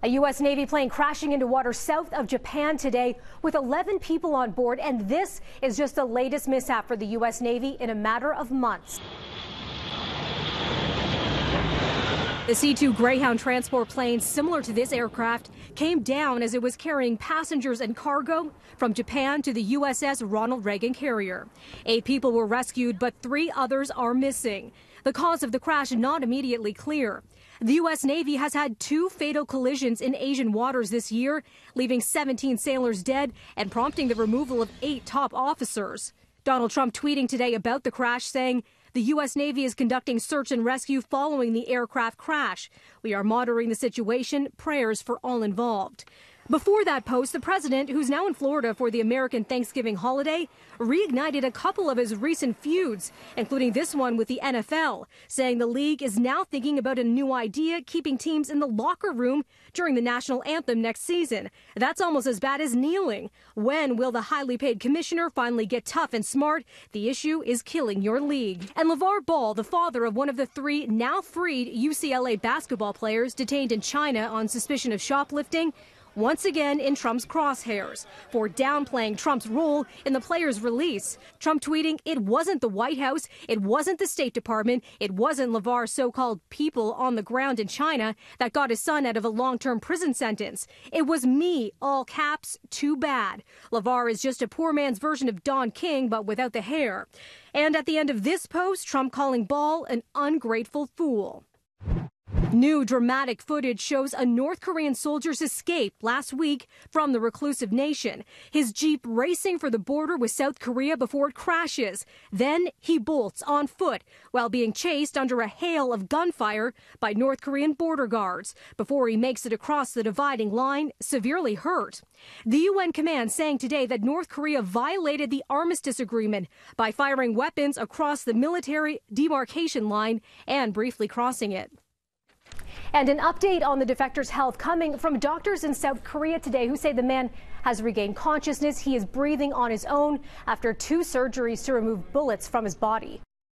A U.S. Navy plane crashing into water south of Japan today with 11 people on board, and this is just the latest mishap for the U.S. Navy in a matter of months. The C-2 Greyhound transport plane, similar to this aircraft, came down as it was carrying passengers and cargo from Japan to the USS Ronald Reagan carrier. 8 people were rescued, but 3 others are missing. The cause of the crash not immediately clear. The U.S. Navy has had 2 fatal collisions in Asian waters this year, leaving 17 sailors dead and prompting the removal of 8 top officers. Donald Trump tweeting today about the crash, saying, "The U.S. Navy is conducting search and rescue following the aircraft crash. We are monitoring the situation. Prayers for all involved." Before that post, the president, who's now in Florida for the American Thanksgiving holiday, reignited a couple of his recent feuds, including this one with the NFL, saying the league is now thinking about a new idea, keeping teams in the locker room during the National Anthem next season. That's almost as bad as kneeling. When will the highly paid commissioner finally get tough and smart? The issue is killing your league. And LeVar Ball, the father of one of the 3 now freed UCLA basketball players detained in China on suspicion of shoplifting, once again in Trump's crosshairs for downplaying Trump's role in the player's release. Trump tweeting, "It wasn't the White House, it wasn't the State Department, it wasn't LeVar's so-called people on the ground in China that got his son out of a long-term prison sentence. It was me, all caps, too bad. LeVar is just a poor man's version of Don King, but without the hair." And at the end of this post, Trump calling Ball an ungrateful fool. New dramatic footage shows a North Korean soldier's escape last week from the reclusive nation. His Jeep racing for the border with South Korea before it crashes. Then he bolts on foot while being chased under a hail of gunfire by North Korean border guards before he makes it across the dividing line, severely hurt. The UN command saying today that North Korea violated the armistice agreement by firing weapons across the military demarcation line and briefly crossing it. And an update on the defector's health coming from doctors in South Korea today who say the man has regained consciousness. He is breathing on his own after 2 surgeries to remove bullets from his body.